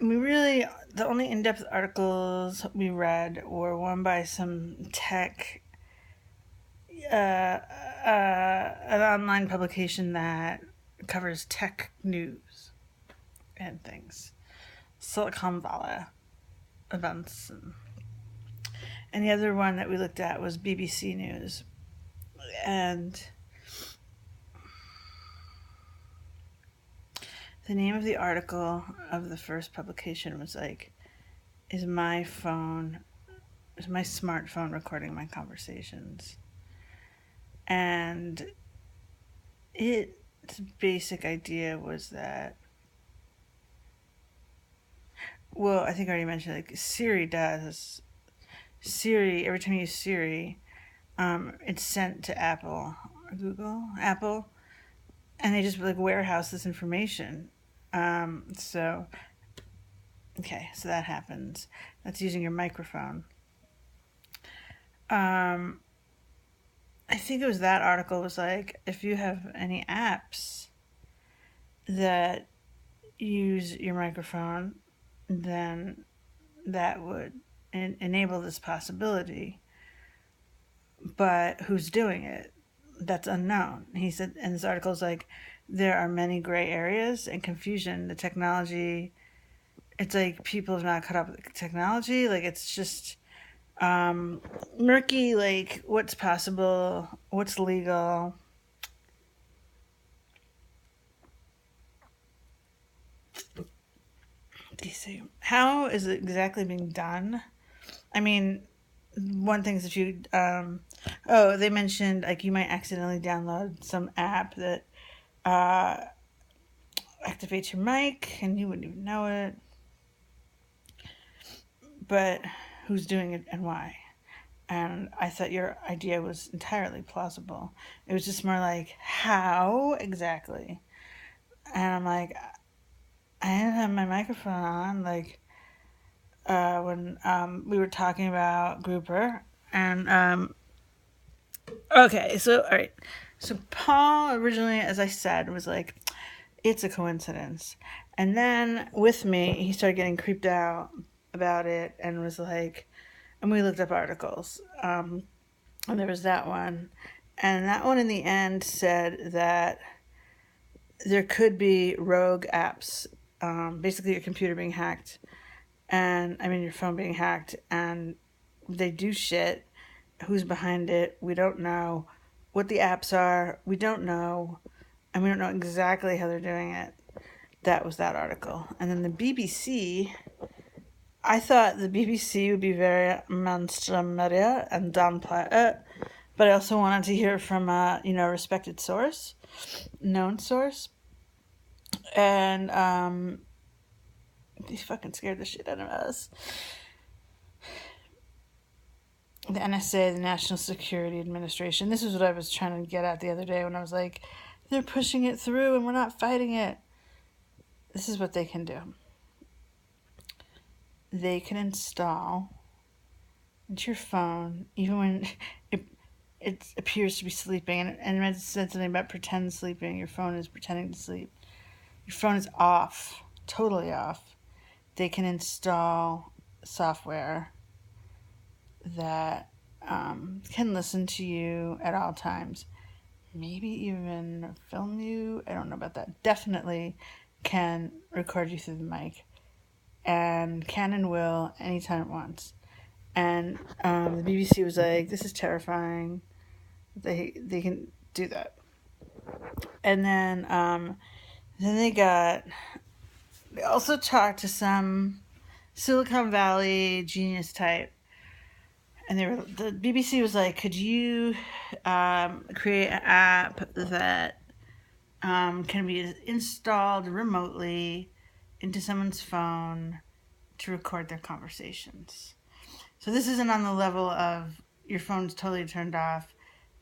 really, the only in-depth articles we read were one by some tech, an online publication that covers tech news and things, Silicon Valley events, and the other one that we looked at was BBC News, and the name of the article of the first publication was like, is my smartphone recording my conversations? And its basic idea was that, well, I think I already mentioned, like, Siri, every time you use Siri, it's sent to Apple or Apple, and they just like warehouse this information. So that happens. That's using your microphone. I think it was that article was like, if you have any apps that use your microphone, then that would enable this possibility. But who's doing it? That's unknown. He said, and this article is like, there are many gray areas and confusion. The technology, it's like people have not caught up with the technology. Like, it's just murky, like what's possible, what's legal. How is it exactly being done? I mean, one thing is if you, they mentioned like you might accidentally download some app that activates your mic and you wouldn't even know it. But who's doing it and why? And I thought your idea was entirely plausible. It was just more like, how exactly? And I'm like, I didn't have my microphone on, like, when we were talking about Grouper. And, okay, so, all right. So Paul originally, as I said, was like, it's a coincidence. And then with me, he started getting creeped out about it and was like, and we looked up articles. And there was that one. And that one in the end said that there could be rogue apps, basically your computer being hacked, your phone being hacked, and they do shit. Who's behind it? We don't know. What the apps are, we don't know. And we don't know exactly how they're doing it. That was that article. And then the BBC, I thought the BBC would be very mainstream media and downplay it, but I also wanted to hear from a respected source, known source, and he fucking scared the shit out of us. The NSA, the National Security Administration. This is what I was trying to get at the other day when I was like, they're pushing it through and we're not fighting it. This is what they can do. They can install into your phone, even when it appears to be sleeping, and it said something about pretend sleeping. Your phone is pretending to sleep. Your phone is off, totally off. They can install software that can listen to you at all times. Maybe even film you. I don't know about that. Definitely can record you through the mic. And can and will anytime it wants. And the BBC was like, this is terrifying. They can do that. And then they also talked to some Silicon Valley genius type. And the BBC was like, could you create an app that can be installed remotely into someone's phone to record their conversations? So this isn't on the level of your phone's totally turned off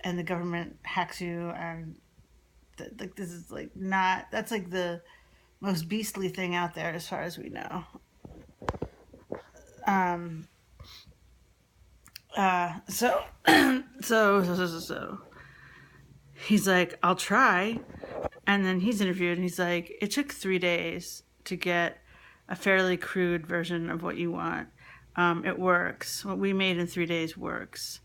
and the government hacks you, and this is like not, that's like the most beastly thing out there as far as we know. So he's like, I'll try. And then he's interviewed and he's like, it took 3 days to get a fairly crude version of what you want. It works. What we made in 3 days works.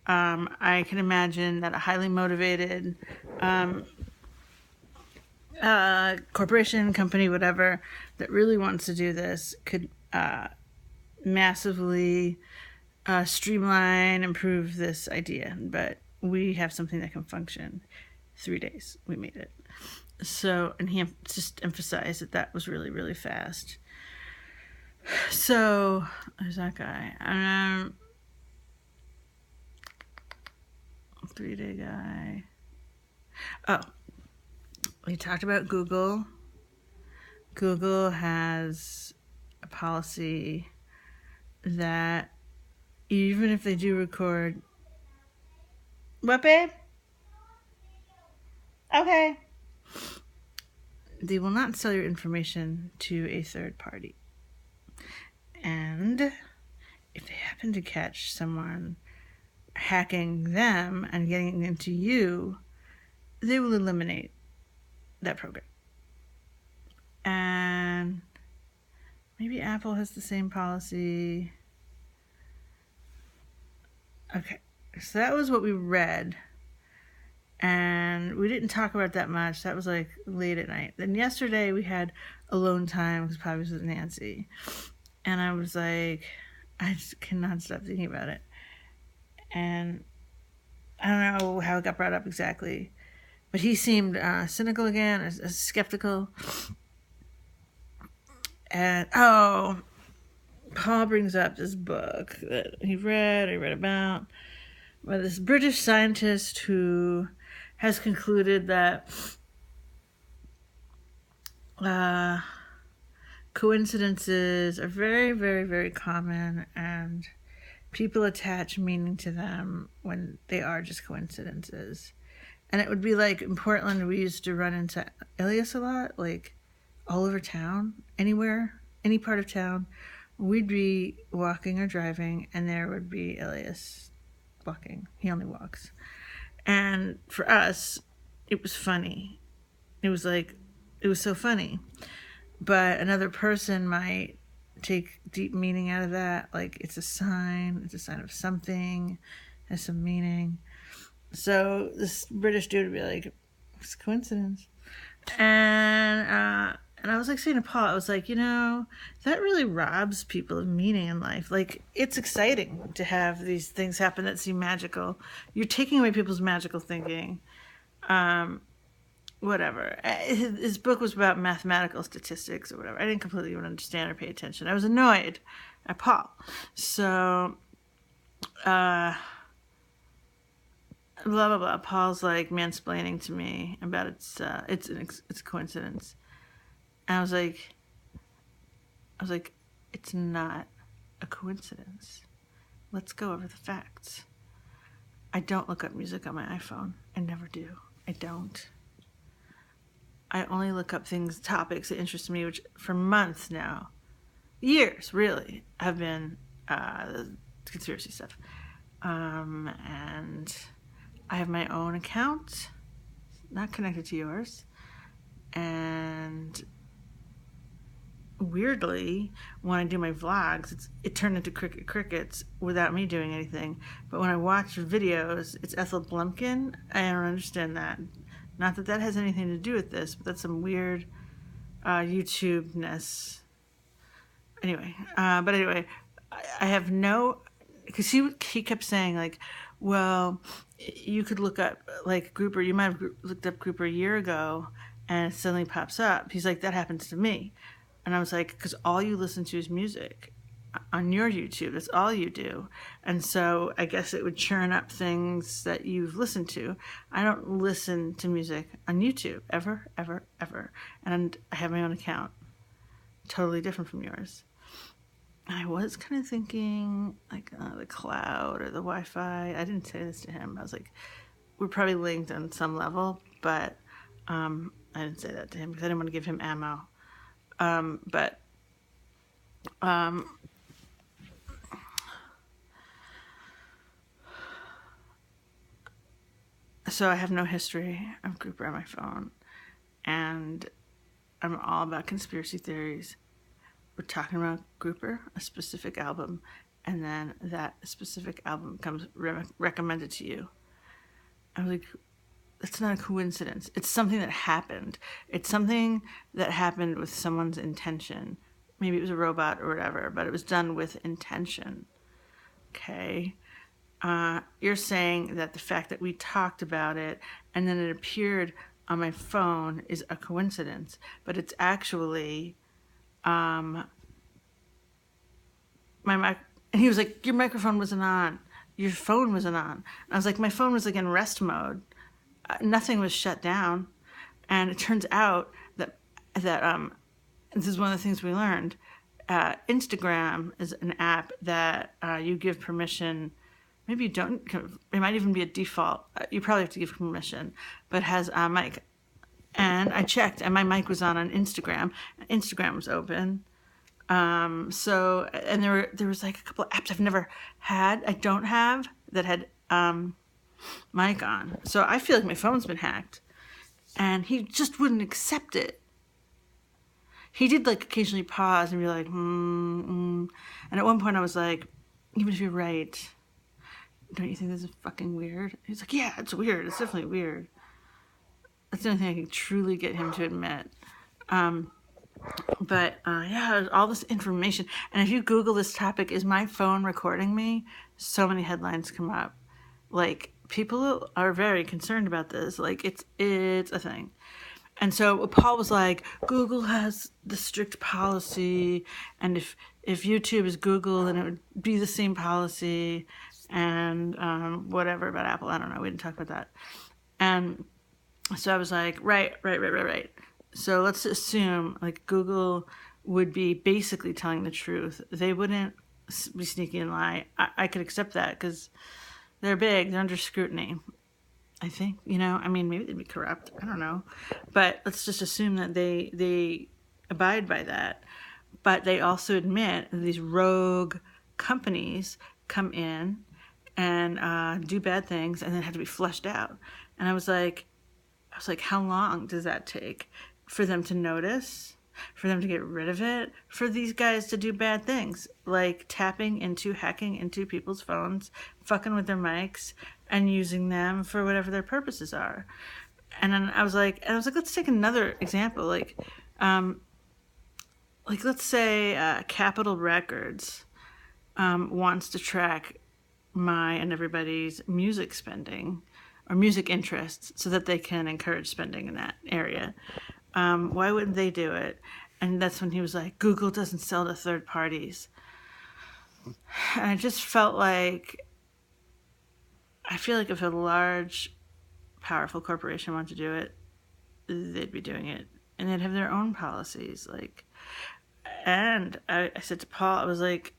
I can imagine that a highly motivated corporation, company, whatever, that really wants to do this could massively streamline, improve this idea. But we have something that can function. 3 days, we made it. So, and he just emphasized that that was really, really fast. So, there's that guy. 3-day guy. Oh, we talked about Google. Google has a policy that even if they do record. What, babe? Okay. They will not sell your information to a third party. And if they happen to catch someone hacking them and getting into you, they will eliminate that program. And maybe Apple has the same policy. Okay, so that was what we read. And we didn't talk about that much. That was like late at night. Then yesterday we had alone time because Poppy was with Nancy. And I was like, I just cannot stop thinking about it. And I don't know how it got brought up exactly. But he seemed cynical again, skeptical. And, Paul brings up this book that I read about by this British scientist who has concluded that coincidences are very, very, very common, and people attach meaning to them when they are just coincidences. And it would be like in Portland, we used to run into Elias a lot, like all over town, anywhere, any part of town. We'd be walking or driving, and there would be Elias walking. He only walks. And for us, it was funny. It was so funny. But another person might take deep meaning out of that. Like, it's a sign of something, has some meaning. So this British dude would be like, it's a coincidence. And I was like saying to Paul, I was like, that really robs people of meaning in life. Like, it's exciting to have these things happen that seem magical. You're taking away people's magical thinking. Whatever. His book was about mathematical statistics or whatever. I didn't completely even understand or pay attention. I was annoyed at Paul. So, blah, blah, blah. Paul's like mansplaining to me about it's a coincidence. And I was like, it's not a coincidence. Let's go over the facts. I don't look up music on my iPhone. I never do. I don't. I only look up topics that interest me, which for months now, years really, have been conspiracy stuff. And I have my own account, not connected to yours. And weirdly, when I do my vlogs, it turned into crickets without me doing anything. But when I watch videos, it's Ethel Blumpkin. I don't understand that. Not that has anything to do with this, but that's some weird YouTube-ness. Anyway, I have no... Because he kept saying, like, well, you could look up, like, Grouper. You might have looked up Grouper a year ago, and it suddenly pops up. He's like, that happens to me. And I was like, because all you listen to is music on your YouTube. That's all you do. And so I guess it would churn up things that you've listened to. I don't listen to music on YouTube, ever, ever, ever. And I have my own account, totally different from yours. And I was kind of thinking, like, the cloud or the Wi-Fi. I didn't say this to him. I was like, we're probably linked on some level, but I didn't say that to him because I didn't want to give him ammo. So I have no history of Grouper on my phone, and I'm all about conspiracy theories. we're talking about Grouper, a specific album, and then that specific album comes recommended to you. I was like, that's not a coincidence. It's something that happened. It's something that happened with someone's intention. Maybe it was a robot or whatever, but it was done with intention. Okay. You're saying that the fact that we talked about it and then it appeared on my phone is a coincidence, but it's actually my mic. And he was like, your microphone wasn't on. Your phone wasn't on. And I was like, my phone was like in rest mode. Nothing was shut down. And it turns out that this is one of the things we learned. Instagram is an app that you give permission. Maybe you don't. It might even be a default. You probably have to give permission, but it has a mic. And I checked, and my mic was on Instagram. Instagram was open. So, and there was like a couple of apps I've never had, I don't have, that had mic on. So I feel like my phone's been hacked. And he just wouldn't accept it. He did like occasionally pause and be like, And at one point I was like, even if you're right, don't you think this is fucking weird? He's like, yeah, it's weird. It's definitely weird. That's the only thing I can truly get him to admit. But yeah, all this information. And if you Google this topic, is my phone recording me? So many headlines come up. Like, people are very concerned about this. Like, it's a thing. And so Paul was like, Google has the strict policy, and if YouTube is Google, then it would be the same policy, and whatever about Apple. I don't know. We didn't talk about that. And so I was like, right. So let's assume like Google would be basically telling the truth. They wouldn't be sneaky and lie. I could accept that because they're big. They're under scrutiny. I think, I mean, maybe they'd be corrupt. I don't know. But let's just assume that they abide by that. But they also admit that these rogue companies come in and do bad things and then have to be flushed out. And I was like, how long does that take for them to notice, for them to get rid of it, for these guys to do bad things, like hacking into people's phones, fucking with their mics, and using them for whatever their purposes are. And then I was like, let's take another example. Like let's say Capitol Records wants to track my and everybody's music spending or music interests so that they can encourage spending in that area. Why wouldn't they do it? And that's when he was like, Google doesn't sell to third parties. And I just felt like, I feel like if a large, powerful corporation wanted to do it, they'd be doing it. And they'd have their own policies. And I said to Paul, I was like,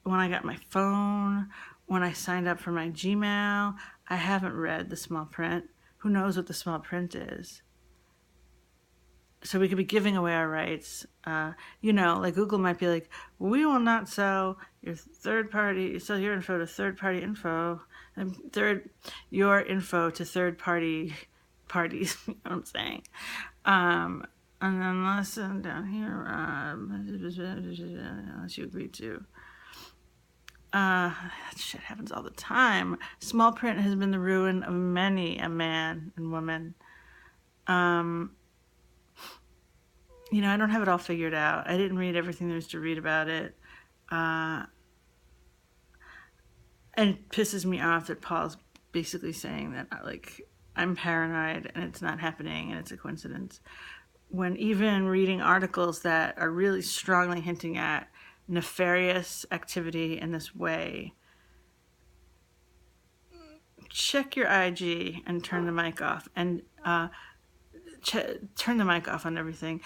when I got my phone, when I signed up for my Gmail, I haven't read the small print. Who knows what the small print is? So we could be giving away our rights. Like Google might be like, we will not sell your your info to third-party info, and your info to third-party parties. You know what I'm saying? And then listen down here, unless you agree to. That shit happens all the time. Small print has been the ruin of many a man and woman. I don't have it all figured out. I didn't read everything there is to read about it. And it pisses me off that Paul's basically saying that, I'm paranoid and it's not happening and it's a coincidence. When even reading articles that are really strongly hinting at nefarious activity in this way, check your IG and turn the mic off. And turn the mic off on everything.